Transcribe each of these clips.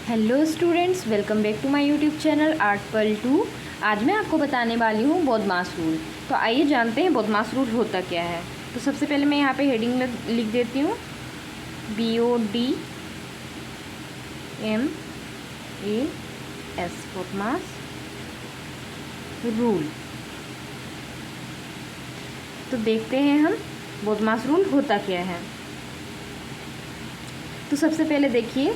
Hello students, welcome back to my YouTube channel Art Pearl 2। आज मैं आपको बताने वाली हूँ बॉडमास रूल। तो आइए जानते हैं बॉडमास रूल होता क्या है। तो सबसे पहले मैं यहाँ पे हेडिंग में लिख देती हूँ BODMAS बॉडमास रूल। तो देखते हैं हम बॉडमास रूल होता क्या है। तो सबसे पहले देखिए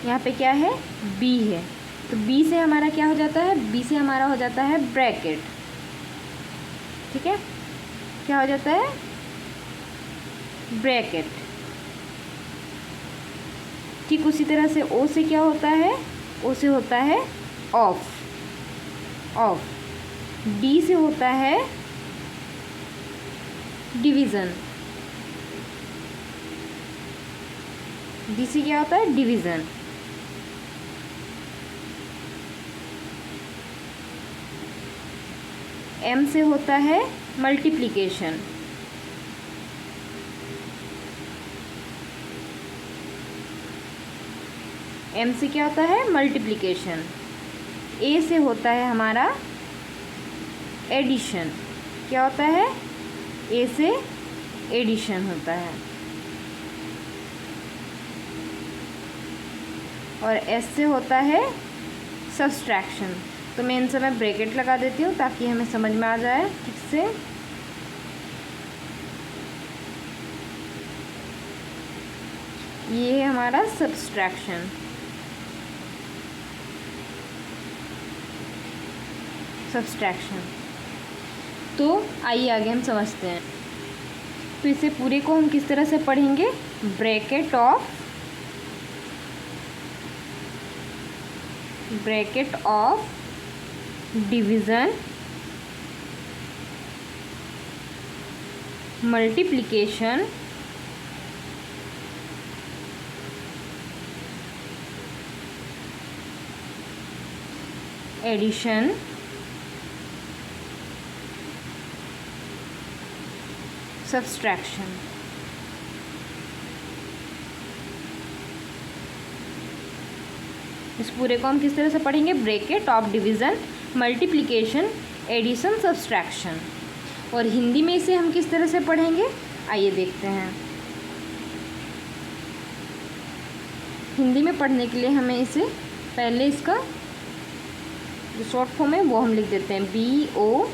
यहाँ पे क्या है, बी है। तो बी से हमारा क्या हो जाता है, बी से हमारा हो जाता है ब्रैकेट। ठीक है, क्या हो जाता है, ब्रैकेट। ठीक उसी तरह से ओ से क्या होता है, ओ से होता है ऑफ। ऑफ डी से होता है डिवीज़न। डी से क्या होता है, डिवीज़न। एम से होता है मल्टीप्लिकेशन। एम से क्या होता है, मल्टीप्लिकेशन। ए से होता है हमारा एडिशन। क्या होता है, ए से एडिशन होता है। और एस से होता है सब्सट्रैक्शन। तो मैं इन सब में ब्रैकेट लगा देती हूँ ताकि हमें समझ में आ जाए ठीक से। ये है हमारा सब्सट्रैक्शन। सब्सट्रैक्शन। तो आइए आगे हम समझते हैं। तो इसे पूरे को हम किस तरह से पढ़ेंगे, bracket of division multiplication addition subtraction. इस पूरे को हम किस तरह से पढ़ेंगे, bracket of division multiplication addition subtraction. और हिंदी में इसे हम किस तरह से पढ़ेंगे, आइए देखते हैं। हिंदी में पढ़ने के लिए हमें इसे पहले इसका जो शॉर्ट फॉर्म है वो हम लिख देते हैं BODMAS।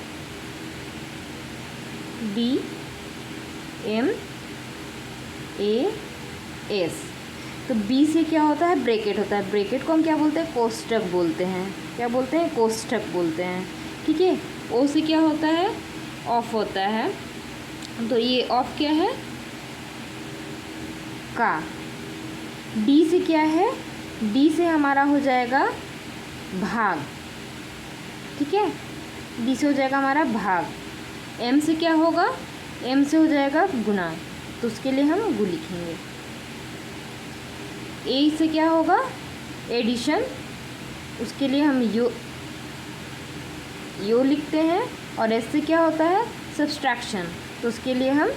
तो बी से क्या होता है, ब्रैकेट होता है। ब्रैकेट को हम क्या बोलते हैं, कोष्ठक बोलते हैं। क्या बोलते हैं, कोष्ठक बोलते हैं। ठीक है। ओ से क्या होता है, ऑफ होता है। तो ये ऑफ क्या है, का। डी से क्या है, डी से हमारा हो जाएगा भाग। ठीक है, डी से हो जाएगा हमारा भाग। एम से क्या होगा, एम से हो जाएगा गुना। तो उसके लिए हम गु लिखेंगे। ए से क्या होगा, एडिशन। उसके लिए हम यो लिखते हैं। और एस से क्या होता है, सब्सट्रैक्शन। तो उसके लिए हम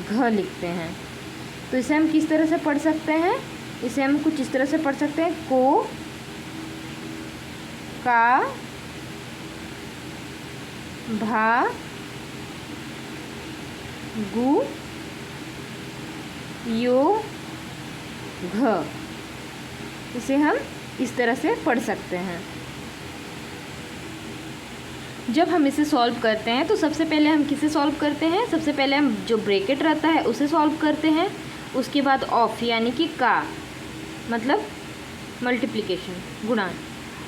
घ लिखते हैं। तो इसे हम किस तरह से पढ़ सकते हैं, इसे हम कुछ इस तरह से पढ़ सकते हैं, को का भा गु यो घ। इसे हम इस तरह से पढ़ सकते हैं। जब हम इसे सॉल्व करते हैं तो सबसे पहले हम किसे सॉल्व करते हैं, सबसे पहले हम जो ब्रैकेट रहता है उसे सॉल्व करते हैं। उसके बाद ऑफ यानी कि का मतलब मल्टीप्लिकेशन, गुणा।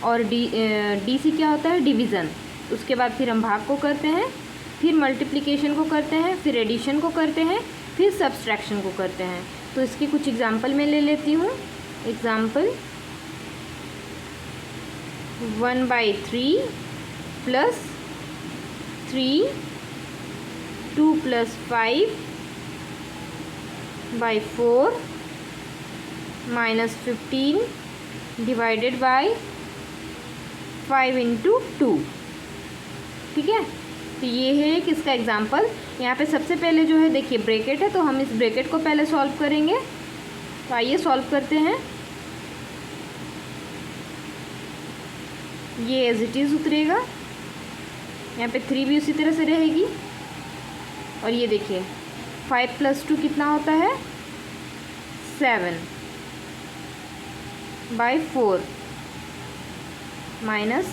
और डी से क्या होता है, डिवीज़न। उसके बाद फिर हम भाग को करते हैं, फिर मल्टीप्लिकेशन को करते हैं, फिर एडिशन को करते हैं, फिर सब्सट्रैक्शन को करते हैं। तो इसके कुछ एग्जाम्पल मैं ले लेती हूँ। Example 1/3 + 3 2 + 5/4 -15 divided by 5 × 2। ठीक है। तो ये है एक इसका एग्जाम्पल। यहाँ पे सबसे पहले जो है देखिए ब्रैकेट है, तो हम इस ब्रैकेट को पहले सॉल्व करेंगे। तो आइए सॉल्व करते हैं। ये एज इट इज़ उतरेगा, यहाँ पे 3 भी उसी तरह से रहेगी। और ये देखिए 5 + 2 कितना होता है 7/4 माइनस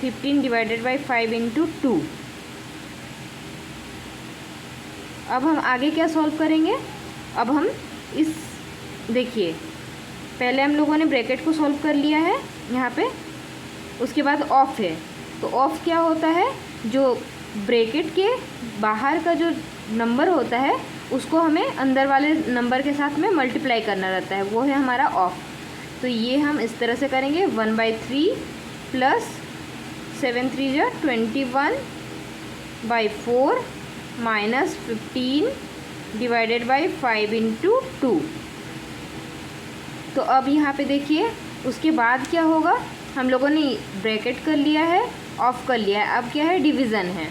15/5 × 2। अब हम आगे क्या सॉल्व करेंगे, अब हम इस देखिए पहले हम लोगों ने ब्रैकेट को सॉल्व कर लिया है यहाँ पे, उसके बाद ऑफ है। तो ऑफ क्या होता है, जो ब्रैकेट के बाहर का जो नंबर होता है उसको हमें अंदर वाले नंबर के साथ में मल्टीप्लाई करना रहता है, वो है हमारा ऑफ। तो ये हम इस तरह से करेंगे 1/3 + 7 × 3 = 21/4 माइनस 15/5 × 2। तो अब यहाँ पे देखिए उसके बाद क्या होगा, हम लोगों ने ब्रैकेट कर लिया है, ऑफ कर लिया है, अब क्या है डिवीज़न है,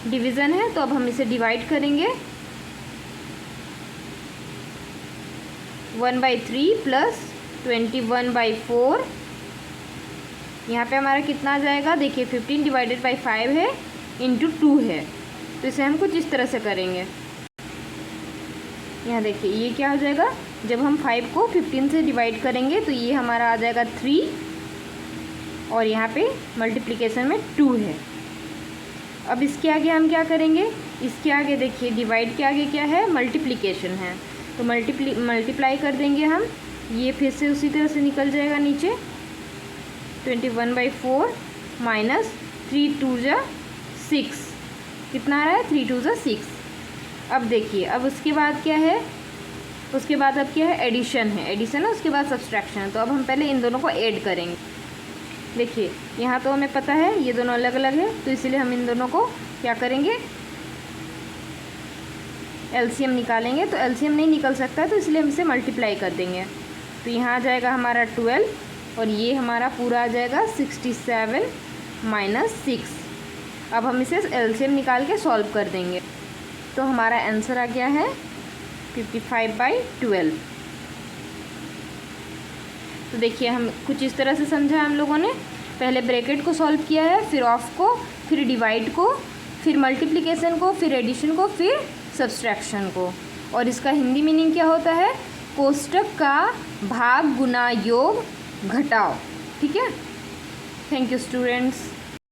डिवीज़न है। तो अब हम इसे डिवाइड करेंगे 1/3 + 21/4, यहाँ पे हमारा कितना आ जाएगा, देखिए 15/5 है × 2 है। तो इसे हम कुछ इस तरह से करेंगे, यहाँ देखिए ये क्या हो जाएगा, जब हम 5 को 15 से डिवाइड करेंगे तो ये हमारा आ जाएगा 3, और यहाँ पे मल्टीप्लिकेशन में 2 है। अब इसके आगे हम क्या करेंगे, इसके आगे देखिए डिवाइड के आगे क्या है, मल्टीप्लिकेशन है। तो मल्टीप्लाई कर देंगे हम, ये फिर से उसी तरह से निकल जाएगा नीचे 21/4 माइनस 3 × 2 = 6, कितना आ रहा है 3 × 2 = 6। अब देखिए अब उसके बाद क्या है, उसके बाद अब क्या है एडिशन है, एडिशन है, उसके बाद सब्सट्रैक्शन है। तो अब हम पहले इन दोनों को ऐड करेंगे। देखिए यहाँ तो हमें पता है ये दोनों अलग अलग है, तो इसलिए हम इन दोनों को क्या करेंगे, एलसीएम निकालेंगे। तो एलसीएम नहीं निकल सकता, तो इसलिए हम इसे मल्टीप्लाई कर देंगे। तो यहाँ आ जाएगा हमारा 12, और ये हमारा पूरा आ जाएगा 67 - 6। अब हम इसे एलसीएम निकाल के सॉल्व कर देंगे। तो हमारा आंसर आ गया है 55/12। तो देखिए हम कुछ इस तरह से समझा हम लोगों ने, पहले ब्रैकेट को सॉल्व किया है, फिर ऑफ को, फिर डिवाइड को, फिर मल्टीप्लिकेशन को, फिर एडिशन को, फिर सब्सट्रैक्शन को। और इसका हिंदी मीनिंग क्या होता है, कोष्टक का भाग, गुना, योग, घटाव। ठीक है, थैंक यू स्टूडेंट्स।